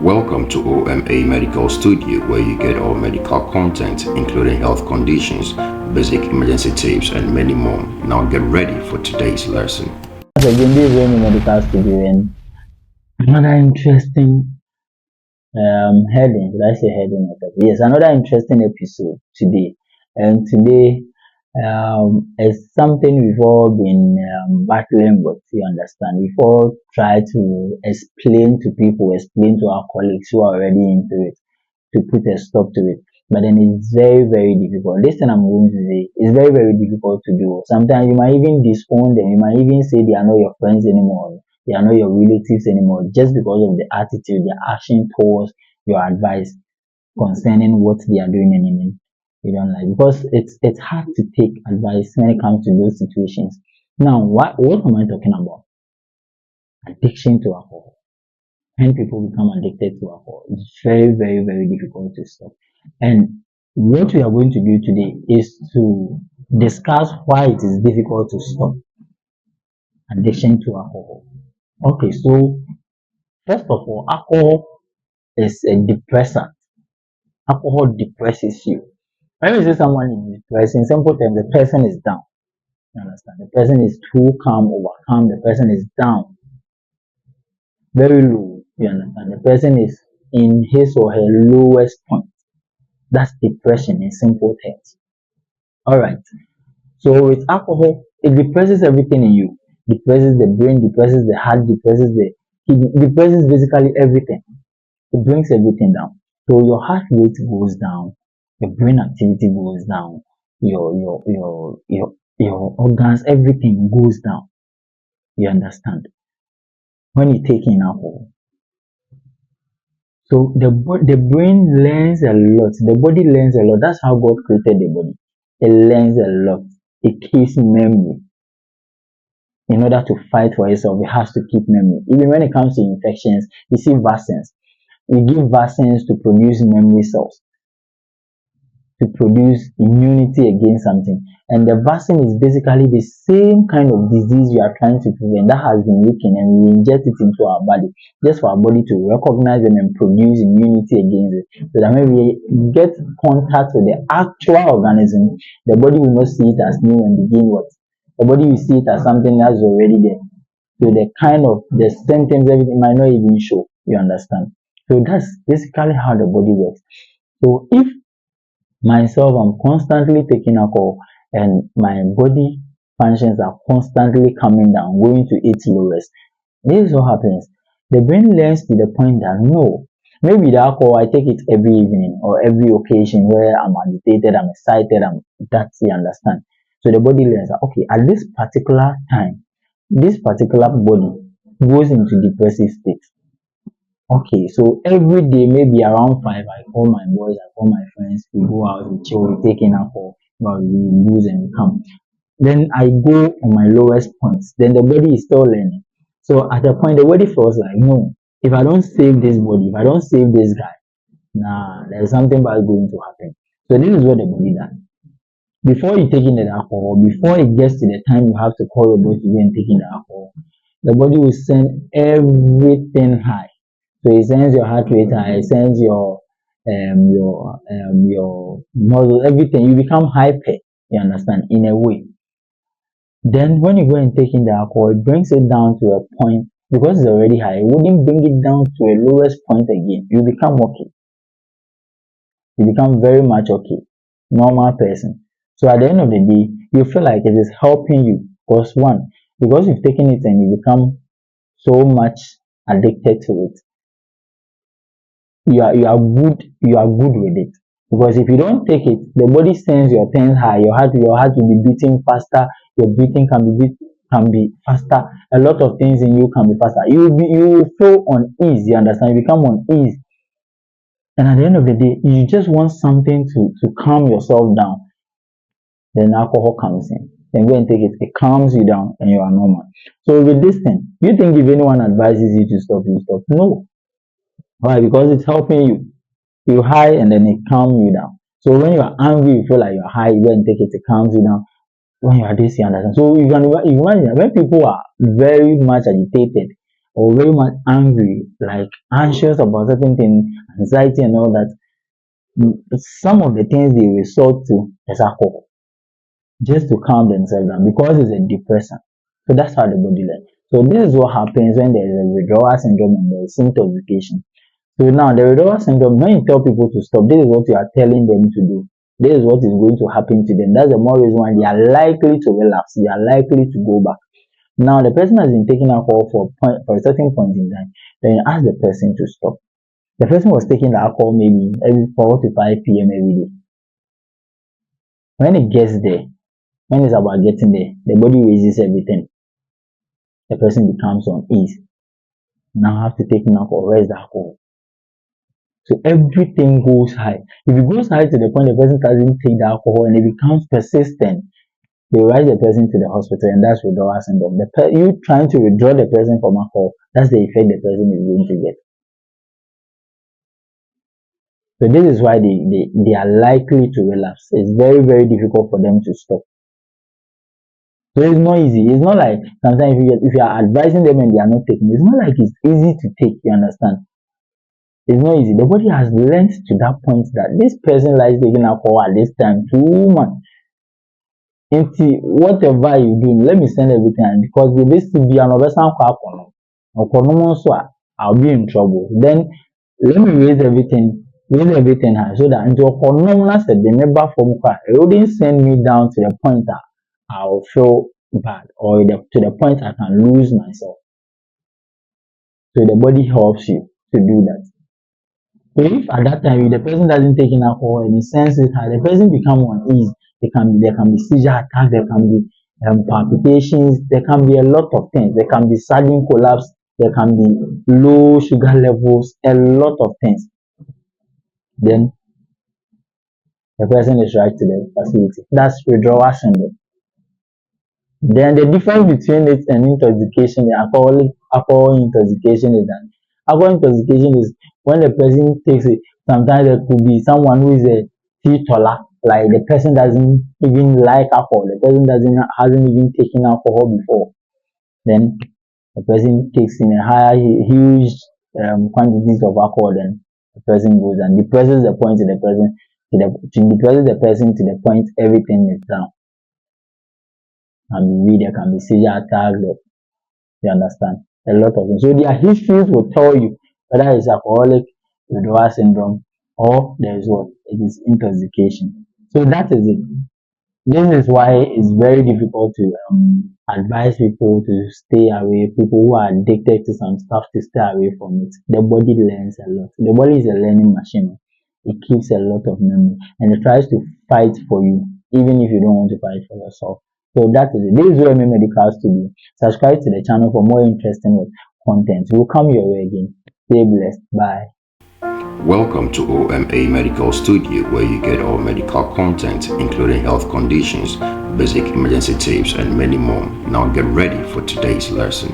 Welcome to O.M.A Medical Studio, where you get all medical content, including health conditions, basic emergency tips, and many more. Now get ready for today's lesson. Again, this is O.M.A Medical Studio, and another interesting heading. Did I say heading? Yes, another interesting episode today. And today is something we've all been battling with. You understand? We've all tried to explain to people, explain to our colleagues who are already into it, to put a stop to it. But then it's very, very difficult. This thing I'm going to say is very, very difficult to do. Sometimes you might even disown them. You might even say they are not your friends anymore. They are not your relatives anymore, just because of the attitude, their action towards your advice concerning what they are doing and anything you don't like. Because it's hard to take advice when it comes to those situations. Now, what am I talking about? Addiction to alcohol. When people become addicted to alcohol, it's very, very, very difficult to stop. And what we are going to do today is to discuss why it is difficult to stop addiction to alcohol. Okay, so first of all, alcohol is a depressant. Alcohol depresses you. When you say someone is depressed, in simple terms, the person is down. You understand? The person is too calm, overcome. The person is down, very low. You understand? The person is in his or her lowest point. That's depression in simple terms. All right. So with alcohol, it depresses everything in you. Depresses the brain, depresses the heart, it depresses basically everything. It brings everything down. So your heart rate goes down, your brain activity goes down, your organs, everything goes down. You understand? When you take in alcohol. So the brain learns a lot. The body learns a lot. That's how God created the body. It learns a lot. It keeps memory. In order to fight for itself, it has to keep memory. Even when it comes to infections, you see vaccines. We give vaccines to produce memory cells, to produce immunity against something. And the vaccine is basically the same kind of disease we are trying to prevent that has been weakened, and we inject it into our body just for our body to recognize them and produce immunity against it. So that when we get contact with the actual organism, the body will not see it as new and begin what? The body will see it as something that's already there. So the kind of the symptoms, everything might not even show. You understand? So that's basically how the body works. So if myself, I'm constantly taking alcohol and my body functions are constantly coming down, going to its lowest, this is what happens. The brain learns to the point that no, maybe the alcohol I take it every evening or every occasion where I'm agitated, I'm excited, that's you understand. So the body learns that okay, at this particular time, this particular body goes into depressive state. Okay, so every day, maybe around 5, I call my boys, I call my friends, we go out, we chill, we take in alcohol, but we lose and we come. Then I go on my lowest points. Then the body is still learning. So at a point, the body feels like, no, if I don't save this body, if I don't save this guy, nah, there's something bad going to happen. So this is what the body does. Before you take in the alcohol, before it gets to the time you have to call your body to go and take in the alcohol, the body will send everything high. So it sends your heart rate high, it sends your muscle, everything. You become hyper, you understand, in a way. Then when you go and take in the alcohol, it brings it down to a point because it's already high. It wouldn't bring it down to a lowest point again. You become okay. You become very much okay, normal person. So at the end of the day, you feel like it is helping you. Because one, because you've taken it and you become so much addicted to it, you are good with it. Because if you don't take it, the body sends your things high, your heart will be beating faster, your breathing can be faster, a lot of things in you can be faster. You will feel unease, you understand? You become unease. And at the end of the day, you just want something to calm yourself down. Then alcohol comes in. Then go and take it. It calms you down and you are normal. So with this thing, you think if anyone advises you to stop, you stop? No. Why? Because it's helping you. You high and then it calms you down. So when you are angry, you feel like you're high, you go and take it, it calms you down. When you are this, you understand. So you can imagine when people are very much agitated or very much angry, like anxious about certain things, anxiety and all that, some of the things they resort to is alcohol just to calm themselves down because it's a depressant. So that's how the body learns. So this is what happens when there is a withdrawal syndrome and there is intoxication. So now the withdrawal syndrome, when you tell people to stop, this is what you are telling them to do. This is what is going to happen to them. That's the more reason why they are likely to relapse. They are likely to go back. Now the person has been taking alcohol for a certain point in time. Then you ask the person to stop. The person was taking the alcohol maybe every 4 to 5 p.m. every day. When it gets there, when it's about getting there, the body raises everything. The person becomes on ease. Now I have to take alcohol. Where is the alcohol? So everything goes high. If it goes high to the point the person doesn't take the alcohol and it becomes persistent, they rise the person to the hospital, and that's withdrawal syndrome. You trying to withdraw the person from alcohol, that's the effect the person is going to get. So this is why they are likely to relapse. It's very, very difficult for them to stop. So it's not easy. It's not like sometimes if you are advising them and they are not taking, it's not like it's easy to take, you understand? It's not easy. The body has learned to that point that this person likes taking alcohol at this time too much. Nti whatever you do, let me send everything, because if this to be another sound so I'll be in trouble. Then let me raise everything high so that into a said the never form it wouldn't send me down to the point that I'll feel bad, or to the point I can lose myself. So the body helps you to do that. So if at that time if the person doesn't take in alcohol and it senses how the person become uneasy, there can be seizure attacks, there can be palpitations, there can be a lot of things. There can be sudden collapse, there can be low sugar levels, a lot of things. Then the person is right to the facility. That's withdrawal syndrome. Then the difference between it and intoxication, the alcohol intoxication, is that alcohol intoxication is when the person takes it. Sometimes there could be someone who is a teetotaler, like the person doesn't even like alcohol. The person hasn't even taken alcohol before. Then the person takes in a higher, huge quantities of alcohol. Then the person goes and depresses the point to the person depresses the person to the point everything is down. And there can be seizure attacks, you understand, a lot of things. So their histories will tell you whether it's alcoholic withdrawal syndrome or there is what it is intoxication. So that is it. This is why it's very difficult to advise people to stay away. People who are addicted to some stuff, to stay away from it. The body learns a lot. The body is a learning machine. It keeps a lot of memory and it tries to fight for you, even if you don't want to fight for yourself. So that is it. This is O.M.A Medical Studio. Subscribe to the channel for more interesting content. We'll come your way again. Stay blessed. Bye. Welcome to O.M.A Medical Studio, where you get all medical content, including health conditions, basic emergency tips, and many more. Now get ready for today's lesson.